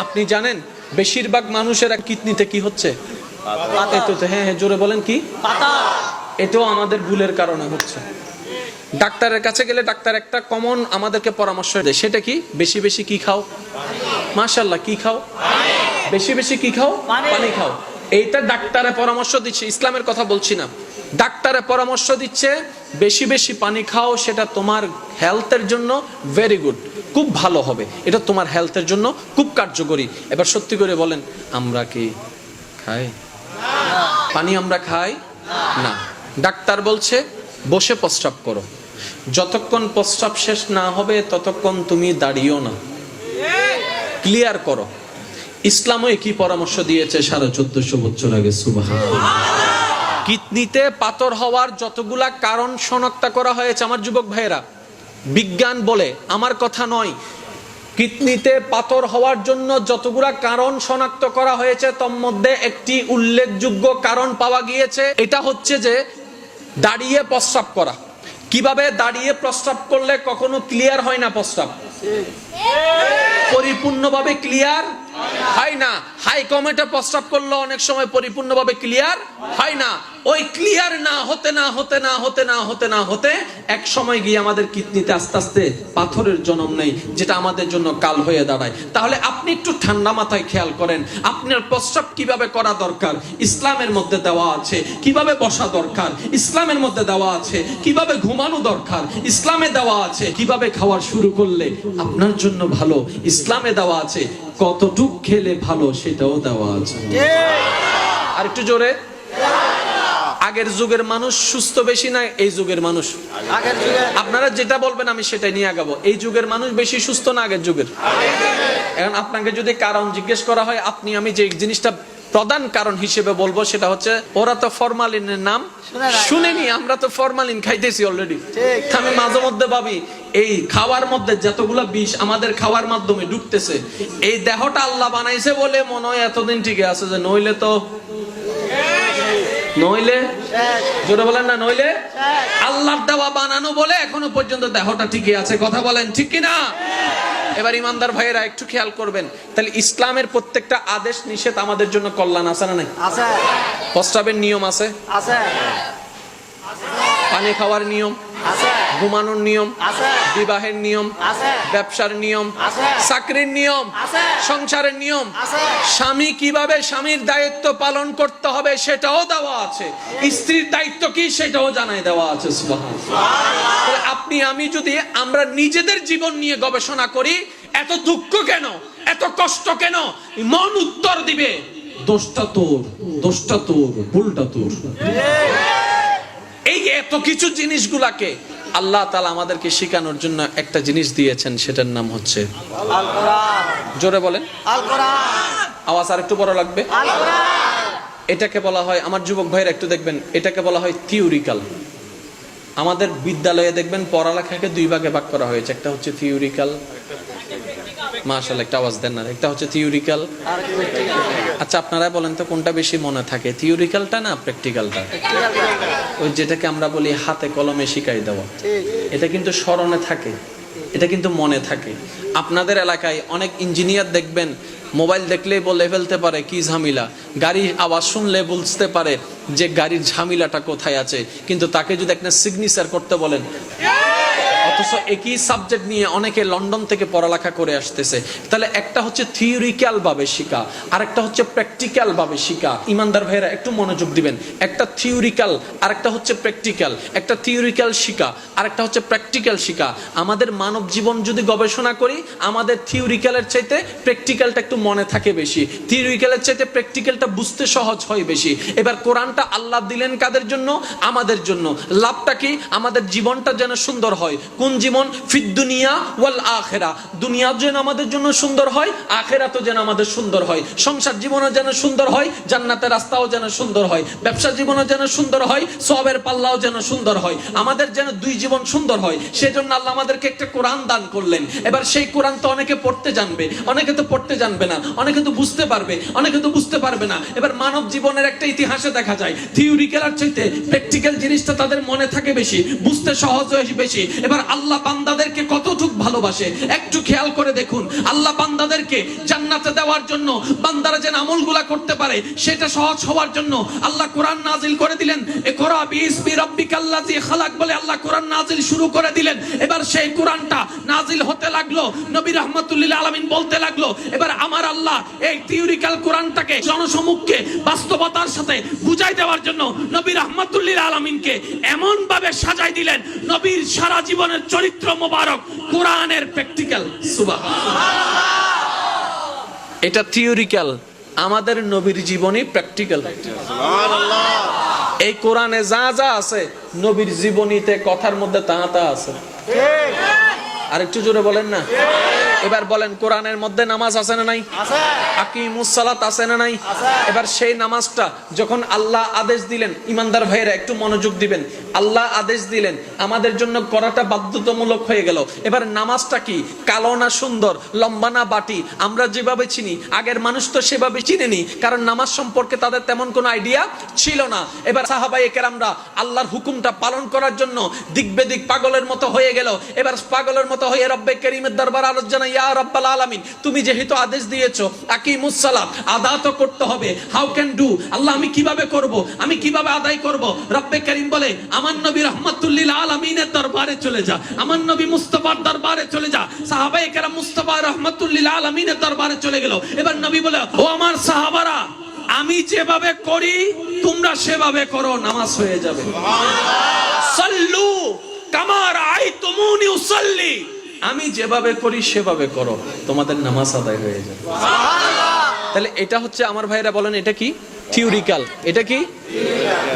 আপনি জানেন বেশিরভাগ মানুষের কিডনিতে কি হচ্ছে? হ্যাঁ, জোরে বলেন কি? এটাও আমাদের ভুলের কারণে হচ্ছে। ডাক্তারের কাছে গেলে ডাক্তার একটা কমন আমাদেরকে পরামর্শ দেয়, সেটা কি? বেশি বেশি কি খাও? মাশাআল্লাহ, কি খাও? বেশি বেশি কি খাও? পানি খাও। এইটা ডাক্তারের পরামর্শ দিচ্ছে, ইসলামের কথা বলছি না। ডাক্তারের পরামর্শ দিচ্ছে বেশি বেশি পানি খাও, সেটা তোমার হেলথের জন্য ভেরি গুড, খুব ভালো হবে, এটা তোমার হেলথের জন্য খুব কার্যকরী। এবার সত্যি করে বলেন, আমরা কি খাই পানি? আমরা খাই না। ডাক্তার বলছে বসে প্রস্রাব করো, যতক্ষণ প্রস্রাব শেষ না হবে ততক্ষণ তুমি দাঁড়িয়েও না, ক্লিয়ার করো। ইসলামও একই পরামর্শ দিয়েছে 1450 বছর আগে। সুবহানাল্লাহ। কিডনিতে পাথর হওয়ার যতগুলা কারণ শনাক্ত করা হয়েছে আমার যুবক ভাইয়েরা, বিজ্ঞান বলে, আমার কথা নয়, কিডনিতে পাথর হওয়ার জন্য যতগুলা কারণ শনাক্ত করা হয়েছে তার মধ্যে একটি উল্লেখযোগ্য কারণ পাওয়া গিয়েছে, এটা হচ্ছে যে দাঁড়িয়ে প্রস্রাব করা। কিভাবে? দাঁড়িয়ে প্রস্রাব করলে কখনো ক্লিয়ার হয় না, প্রস্রাব পরিপূর্ণভাবে ক্লিয়ার হয় না। হাই কমেটে প্রস্রাব করলে অনেক সময় পরিপূর্ণভাবে ক্লিয়ার হয় না। ওই ক্লিয়ার না হতে না হতে না হতে না হতে না হতে এক সময় গিয়ে আমাদের কিডনিতে আস্তে আস্তে পাথরের জন্ম নেই, যেটা আমাদের জন্য কাল হয়ে দাঁড়ায়। তাহলে আপনি একটু ঠান্ডা মাথায় খেয়াল করেন, আপনার প্রস্রাব কিভাবে করা দরকার ইসলামের মধ্যে দেওয়া আছে, কিভাবে বসা দরকার ইসলামের মধ্যে দেওয়া আছে, কিভাবে ঘুমানো দরকার ইসলামে দেওয়া আছে, কিভাবে খাওয়া শুরু করলে আপনার জন্য ভালো ইসলামে দেওয়া আছে, কতটুক খেলে ভালো সেটাও দেওয়া আছে। আর একটু জোরে। আগের যুগের মানুষ সুস্থ বেশি না এই যুগের মানুষ? আপনারা যেটা বলবেন আমি সেটাই নিয়ে আগাবো। এই যুগের মানুষ বেশি সুস্থ না আগের যুগের? এখন আপনাকে যদি কারণ জিজ্ঞেস করা হয়, আপনি আমি যে জিনিসটা প্রধান কারণ হিসেবে বলবো সেটা হচ্ছে, ওরা তো ফরমালিনের নাম শুনেনি, আমরা তো ফরমালিন খাইতেছি অলরেডি। আমি মাঝে মধ্যে ভাবি, এই খাওয়ার মধ্যে যতগুলা বিষ আমাদের খাওয়ার মাধ্যমে ঢুকতেছে, এই দেহটা আল্লাহ বানাইছে বলে মনে হয় এতদিন ঠিক আছে, যে নইলে তো নইলে জোরে বলেন না, নইলে আল্লাহর দেওয়া বানানো বলে এখনো পর্যন্ত দেহটা ঠিকই আছে। কথা বলেন ঠিক কিনা? এবার ইমানদার ভাইয়েরা একটু খেয়াল করবেন, তাহলে ইসলামের প্রত্যেকটা আদেশ নিষেধ আমাদের জন্য কল্যাণ আছে না নাই? আছে। প্রস্রাবের নিয়ম আছে, আছে। পানি খাওয়ার নিয়ম আছে, ঘুমানোর নিয়ম আছে, বিবাহের নিয়ম আছে, ব্যবসার নিয়ম আছে, চাকরির নিয়ম আছে, সংসারের নিয়ম আছে, স্বামী কিভাবে স্বামীর দায়িত্ব পালন করতে হবে সেটাও দেওয়া আছে, স্ত্রীর দায়িত্ব কি সেটাও জানাই দেওয়া আছে। সুবহানাল্লাহ। আপনি আমি যদি আমরা নিজেদের জীবন নিয়ে গবেষণা করি, এত দুঃখ কেন, এত কষ্ট কেন? মন উত্তর দিবে, দোষটা তোর, দোষটা তোর, ভুলটা তোর। এই এত কিছু জিনিসগুলাকে আল্লাহ তাআলা আমাদেরকে শেখানোর জন্য একটা জিনিস দিয়েছেন, সেটার নাম হচ্ছে আল কোরআন। জোরে বলেন আল কোরআন। আওয়াজ আর একটু বড় লাগবে। আল কোরআন। এটাকে বলা হয়, আমার যুবক ভাইরা একটু দেখবেন, এটাকে বলা হয় থিওরিক্যাল। আমাদের বিদ্যালয়ে দেখবেন পড়ালেখাকে দুই ভাগে ভাগ করা হয়েছে, একটা হচ্ছে থিওরিক্যাল, মাশাআল্লাহ একটা আওয়াজ দেন না, একটা হচ্ছে থিওরিক্যাল। আচ্ছা আপনারা বলেন তো কোনটা বেশি মনে থাকে, থিওরিক্যালটা না প্র্যাকটিক্যালটা? ওই যেটাকে আমরা বলি হাতে কলমে শিখাই দেওয়া, এটা কিন্তু স্মরণে থাকে, এটা কিন্তু মনে থাকে। আপনাদের এলাকায় অনেক ইঞ্জিনিয়ার দেখবেন মোবাইল দেখলেই বলে ফেলতে পারে কি ঝামেলা, গাড়ির আওয়াজ শুনলে বুঝতে পারে যে গাড়ির ঝামেলাটা কোথায় আছে, কিন্তু তাকে যদি একটা সিগনেচার করতে বলেন, অথচ একই সাবজেক্ট নিয়ে অনেকে লন্ডন থেকে পড়ালেখা করে আসতেছে। তাহলে একটা হচ্ছে থিওরিক্যাল ভাবে শিখা, আর একটা হচ্ছে প্র্যাকটিক্যাল ভাবে শিখা। ইমানদার ভাইরা একটু মনোযোগ দিবেন, একটা থিওরিক্যাল আর একটা হচ্ছে প্র্যাকটিক্যাল। একটা থিওরিক্যাল শিখা আর একটা হচ্ছে প্র্যাকটিক্যাল শিখা। আমাদের মানব জীবন যদি গবেষণা করি, আমাদের থিওরিক্যালের চাইতে প্র্যাকটিক্যালটা একটু মনে থাকে বেশি, থিওরিক্যালের চাইতে প্র্যাকটিক্যালটা বুঝতে সহজ হয় বেশি। এবার কোরআনটা আল্লাহ দিলেন কাদের জন্য? আমাদের জন্য। লাভটা কি? আমাদের জীবনটা যেন সুন্দর হয়। কোন জীবন? ফিদ দুনিয়া ওয়াল আখিরা। দুনিয়া যেন আমাদের জন্য সুন্দর হয়, আখিরাতও যেন আমাদের সুন্দর হয়। সংসার জীবনও যেন সুন্দর হয়, জান্নাতের রাস্তাও যেন সুন্দর হয়। ব্যবসা জীবনও যেন সুন্দর হয়, সওয়াবের পাল্লাও যেন সুন্দর হয়। আমাদের যেন দুই জীবন সুন্দর হয়, সেজন্য আল্লাহ আমাদেরকে একটা কোরআন দান করলেন। এবার সেই কোরআন তো অনেকে পড়তে জানবে, অনেকে তো পড়তে জানবে না, অনেকে তো বুঝতে পারবে, অনেকে তো বুঝতে পারবে না। এবার মানব জীবনের একটা ইতিহাসে দেখা যায় থিওরিক্যালের চাইতে প্র্যাকটিক্যাল জিনিসটা তাদের মনে থাকে বেশি, বুঝতে সহজ হয় বেশি। এবার এবার আল্লাহ বান্দাদেরকে কতটুক ভালোবাসে একটু খেয়াল করে দেখুন। আল্লাহ বান্দাদেরকে জান্নাতে দেওয়ার জন্য, বান্দারা যেন আমলগুলা করতে পারে সেটা সহজ হওয়ার জন্য আল্লাহ কোরআন নাজিল করে দিলেন। ইকরা বিইসমি রাব্বিকাল্লাযী খালাক বলে আল্লাহ কোরআন নাজিল শুরু করে দিলেন। এবার সেই কোরআনটা নাজিল হতে লাগলো, নবী রাহমাতুল লিল আলামিন বলতে লাগলো। এবার আমার আল্লাহ এই থিওরিক্যাল কোরআনটাকে জনসমক্ষে বাস্তবতার সাথে বুঝাই দেওয়ার জন্য নবী রাহমাতুল লিল আলামিনকে এমন ভাবে সাজাই দিলেন, নবীর সারা জীবনের চরিত্র মোবারক কোরআনের প্র্যাকটিক্যাল। সুবহানাল্লাহ। এটা থিওরিক্যাল, আমাদের নবীর জীবনী প্র্যাকটিক্যাল। সুবহানাল্লাহ। এই কোরআনে যা যা আছে নবীর জীবনীতে কথার মধ্যে তা তা আছে। ঠিক। আর একটু জোরে বলেন না। এবার বলেন, কোরআনের মধ্যে নামাজ আছে না নাই? আছে। আকিমুস সালাত আছে না নাই? আছে। এবার সেই নামাজটা যখন আল্লাহ আদেশ দিলেন, ইমানদার ভাইরা একটু মনোযোগ দিবেন, আল্লাহ আদেশ দিলেন আমাদের জন্য করাটা বাধ্যতামূলক হয়ে গেল। এবার নামাজটা কি? কালো না সুন্দর, লম্বা না বাটি, আমরা যেভাবে চিনি আগের মানুষ তো সেভাবে চিনেনি, কারণ নামাজ সম্পর্কে তাদের তেমন কোনো আইডিয়া ছিল না। এবার সাহাবায়ে কেরামরা আল্লাহর হুকুমটা পালন করার জন্য দিক বেদিক পাগলের মতো হয়ে গেল। এবার পাগলের মতো হয়ে রব্বে করিমের দরবার আলোচনা, ইয়া রাব্বাল আলামিন তুমি যেহেতু আদেশ দিয়েছো আকিমুস সালাত, আদা তো করতে হবে, হাউ ক্যান ডু, আল্লাহ আমি কিভাবে করব, আমি কিভাবে আদায় করব? রব্বে করিম বলে আমার নবী রাহমাতুল লিল আলামিনের দরবারে চলে যা, আমার নবী মুস্তাফার দরবারে চলে যা। সাহাবায়ে কেরাম মুস্তাফা রাহমাতুল লিল আলামিনের দরবারে চলে গেল। এবার নবী বলে, ও আমার সাহাবারা, আমি যেভাবে করি তোমরা সেভাবে করো, নামাজ হয়ে যাবে। সুবহানাল্লাহ। সাল্লু কামা রাআইতুমুনি উসাল্লি, আমি যেভাবে করি সেভাবে করো, তোমাদের নামাজ আদায় হয়ে যাবে। সুবহানাল্লাহ। তাহলে এটা হচ্ছে আমার ভাইরা বলেন এটা কি? থিওরিক্যাল। এটা কি?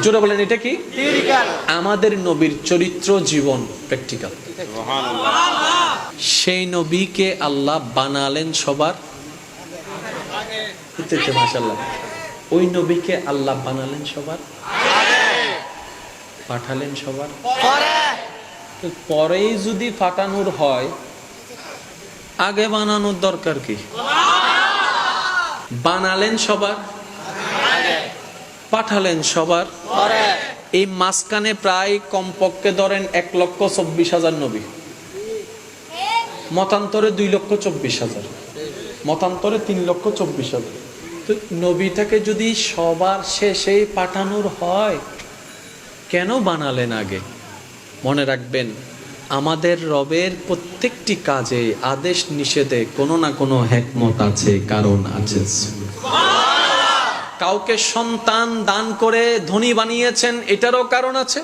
জোরে বলেন এটা কি? থিওরিক্যাল। আমাদের নবীর চরিত্র জীবন প্র্যাকটিক্যাল। সুবহানাল্লাহ। সেই নবীকে আল্লাহ বানালেন সবার আগে। মাশাআল্লাহ। ওই নবীকে আল্লাহ বানালেন সবার আগে, পাঠালেন সবার পরে। পরেই যদি ফাটানোর হয় আগে বানানোর দরকার কি? বানালেন সবার আগে, পাঠালেন সবার পরে। এই মাঝখানে প্রায় কমপক্ষে ধরেন 1,24,000 নবী, মতান্তরে 2,24,000, মতান্তরে 3,24,000। তো নবীটাকে যদি সবার শেষেই পাঠানোর হয় কেন বানালেন আগে? মনে রাখবেন, আমাদের রবের প্রত্যেকটি কাজে আদেশ নিষেধে কোনো না কোনো হিকমত আছে, কারণ আছে। কাউকে সন্তান দান করে ধনী বানিয়েছেন, এটারও কারণ আছে।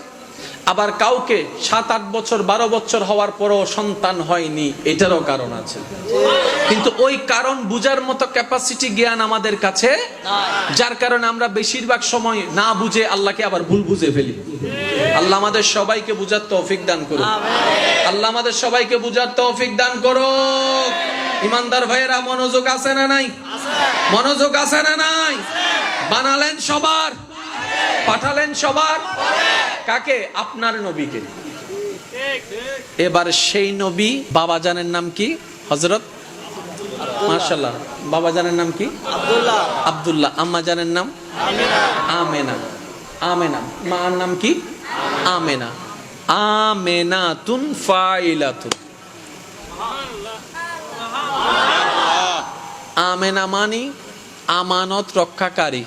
আবার কাউকে 7-8 বছর 12 বছর হওয়ার পরও সন্তান হয়নি, এটারও কারণ আছে। কিন্তু ওই কারণ বুঝার মতো ক্যাপাসিটি জ্ঞান আমাদের কাছে, যার কারণে আমরা বেশিরভাগ সময় না বুঝে আল্লাহকে আবার ভুল বুঝে ফেলি। আল্লাহ আমাদের সবাইকে বুঝার তৌফিক দান করুক। আল্লাহ আমাদের সবাইকে বুঝার তৌফিক দান করুক। ইমানদার ভাইয়েরা মনোযোগ আছে না নাই? মনোযোগ আছে না নাই? বানালেন সবার, পাঠালেন সবার কাকে? আপনার নবীকে। এবার সেই নবী, বাবা জানের নাম কি? হযরত মাশাআল্লাহ। বাবা জানের নাম কি? আব্দুল্লাহ। আব্দুল্লাহ। আম্মা জানের নাম আমেনা। আমেনা। মার নাম কি? আমেনা। আমেনাতুন ফাইলাতুন। আমেনা মানি আমানত রক্ষাকারী।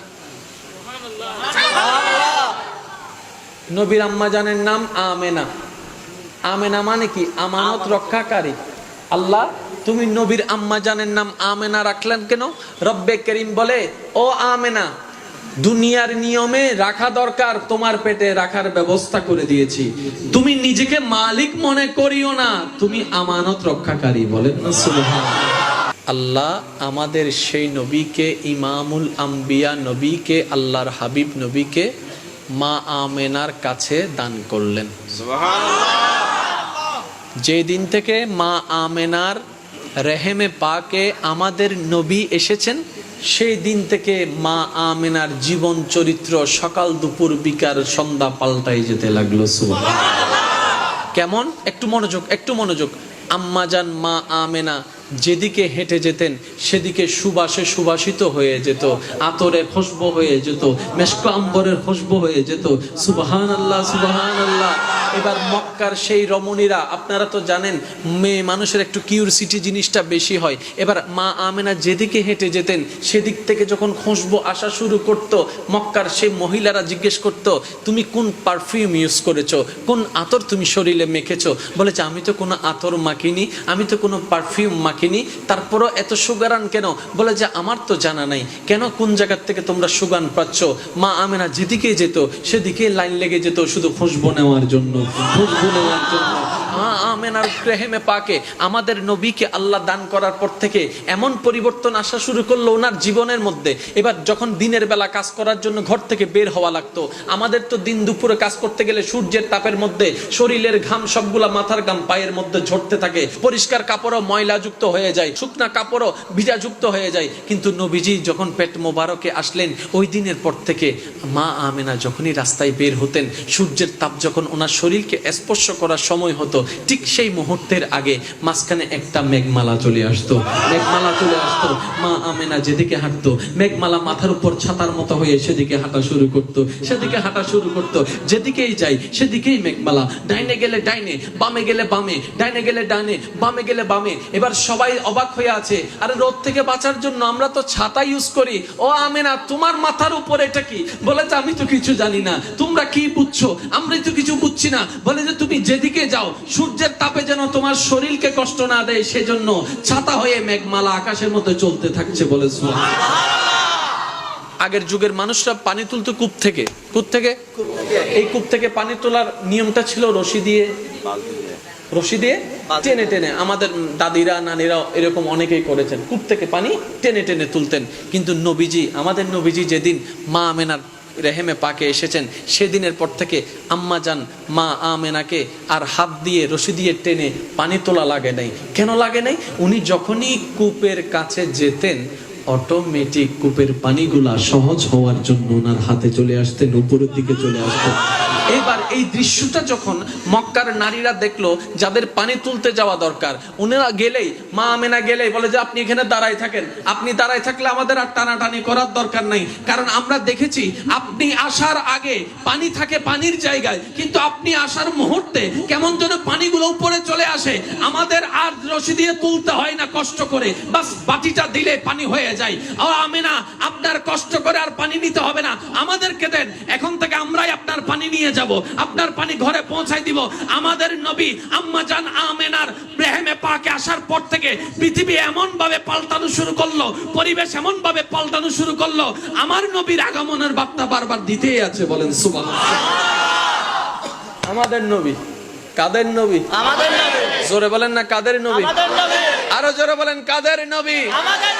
নবীর আম্মা জানের নাম আমেনা। আমেনা মানে কি? আমানত রক্ষাকারী। আল্লাহ তুমি নবীর আম্মা জানের নাম আমেনা রাখলেন কেন? রব্বে করিম বলে, ও আমেনা, দুনিয়ার নিয়মে রাখা দরকার, তোমার পেটে রাখার ব্যবস্থা করে দিয়েছি। তুমি নিজেকে মালিক মনে করিও না, তুমি আমানত রক্ষাকারী। বলেন না সুবহানাল্লাহ। আল্লাহ আমাদের সেই নবীকে, ইমামুল আম্বিয়া নবীকে, আল্লাহর হাবিব নবীকে মা আমেনার কাছে দান করলেন। সুবহানাল্লাহ। যে দিন থেকে মা আমেনার রেহেমে পাকে আমাদের নবী এসেছেন, সেই দিন থেকে মা আমেনার জীবন চরিত্র সকাল দুপুর বিকাল সন্ধ্যা পাল্টাই যেতে লাগলো। সুবহানাল্লাহ। কেমন? একটু মনোযোগ, একটু মনোযোগ। আম্মাজান মা আমেনা যেদিকে হেঁটে যেতেন সেদিকে সুবাসে সুবাসিত হয়ে যেত, আতরে খুশবু হয়ে যেত, মেশক আম্বরের খুশবু হয়ে যেত। সুবহানাল্লাহ, সুবহানাল্লাহ। এবার মক্কার সেই রমণীরা, আপনারা তো জানেন মেয়ে মানুষের একটু কিউরিসিটি জিনিসটা বেশি হয়। এবার মা আমেনা যেদিকে হেঁটে যেতেন সেদিক থেকে যখন খুশবু আসা শুরু করত, মক্কার সেই মহিলারা জিজ্ঞেস করত, তুমি কোন পারফিউম ইউজ করেছো, কোন আতর তুমি শরীরে মেখেছো? বলেছে আমি তো কোনো আতর মাখিনি, আমি তো কোনো পারফিউম মাখিনি, তারপরও এত সুগারান কেন? বলে যে আমার তো জানা নাই। কেন, কোন জায়গার থেকে তোমরা সুগান পাচ্ছ? মা আমেনা যেদিকে যেত সেদিকে লাইন লেগে যেত শুধু খুশবু নেওয়ার জন্য, খুশবু নেওয়ার জন্য। মা আমেনার রেহেমে পাকে আমাদের নবীকে আল্লাহ দান করার পর থেকে এমন পরিবর্তন আসা শুরু করলো ওনার জীবনের মধ্যে। এবার যখন দিনের বেলা কাজ করার জন্য ঘর থেকে বের হওয়া লাগতো, আমাদের তো দিন দুপুরে কাজ করতে গেলে সূর্যের তাপের মধ্যে শরীরের ঘাম সবগুলা মাথার ঘাম পায়ের মধ্যে ঝরতে থাকে, পরিষ্কার কাপড়ও ময়লা যুক্ত হয়ে যায়, শুকনা কাপড়ও ভিজা যুক্ত হয়ে যায়। কিন্তু নবীজি যখন পেট মোবারকে আসলেন ওই দিনের পর থেকে মা আমেনা যখনই রাস্তায় বের হতেন, সূর্যের তাপ যখন ওনার শরীরকে স্পর্শ করার সময় হতো, ঠিক সেই মুহূর্তের আগে মাঝখানে একটা মেঘমালা চলে আসতো, মেঘমালা চলে আসতো। মা আমেনা যেদিকে হাঁটতো মেঘমালা মাথার উপর ছাতার মতো হয়ে সেদিকে হাঁটা শুরু করতো, সেদিকে হাঁটা শুরু করতো। যেদিকেই যাই সেদিকেই মেঘমালা, ডাইনে গেলে ডাইনে, বামে গেলে বামে, ডাইনে গেলে ডাইনে, বামে গেলে বামে। এবার সবাই অবাক হয়ে আছে, আরে রোদ থেকে বাঁচার জন্য আমরা তো ছাতা ইউজ করি, ও আমেনা তোমার মাথার উপর এটা কি? বলে যে আমি তো কিছু জানি না, তোমরা কি বুঝছো? আমরাই তো কিছু বুঝছি না। বলে যে তুমি যেদিকে যাও সূর্যের তাপে যেন তোমার শরীরকে কষ্ট না দেয় সেজন্য ছাতা হয়ে মেঘমালা আকাশের মধ্যে চলতে থাকছে। বলে আগের যুগের মানুষরা পানি তুলতো কূপ থেকে, কূপ থেকে, এই কূপ থেকে পানি তোলার নিয়মটা ছিল রশি দিয়ে, রশি দিয়ে টেনে টেনে। আমাদের দাদিরা নানিরা এরকম অনেকেই করেছেন, কূপ থেকে পানি টেনে টেনে তুলতেন। কিন্তু নবীজি, আমাদের নবীজি যেদিন মা আমেনার রেহেমে পাকে এসেছেন সেদিনের পর থেকে আম্মা জান মা আমেনাকে আর হাত দিয়ে রশি দিয়ে টেনে পানি তোলা লাগে নাই। কেন লাগে নাই? উনি যখনই কূপের কাছে যেতেন অটোমেটিক কূপের পানিগুলা সহজ হওয়ার জন্য ওনার হাতে চলে আসতেন, উপরের দিকে চলে আসতেন। এবার এই দৃশ্যটা যখন মক্কার নারীরা দেখলো যাদের পানি তুলতে যাওয়া দরকার, উনারা গেলেই, মা আমেনা গেলেই বলে যে আপনি এখানে দাঁড়াই থাকেন, আপনি দাঁড়াই থাকলে আমাদের আর টানাটানি করার দরকার নাই। কারণ আমরা দেখেছি আপনি আসার আগে পানি থাকে পানির জায়গায়, কিন্তু আপনি আসার মুহূর্তে কেমন যেন পানিগুলো উপরে চলে আসে, আমাদের আর রশি দিয়ে তুলতে হয় না কষ্ট করে, বাস বাটিটা দিলে পানি হয়ে যায়। আর আমেনা আপনার কষ্ট করে আর পানি নিতে হবে না, আমাদেরকে দেন, এখন থেকে আমরাই আপনার পানি নিয়ে যাব, আপনার পানি ঘরে পৌঁছাই দিব। আমাদের নবী আম্মা জান আমেনার রেহেমে পাকে আসার পর থেকে পৃথিবী এমন ভাবে পাল্টানো শুরু করলো, পরিবেশ এমন ভাবে পাল্টানো শুরু করলো, আমার নবীর আগমনের বার্তা বারবার দিতেই আছে। বলেন সুবহানাল্লাহ। আমাদের নবী কাদের নবী? আমাদের নবী। জোরে বলেন না কাদের নবী? আমাদের নবী। আরো জোরে বলেন কাদের নবী? আমাদের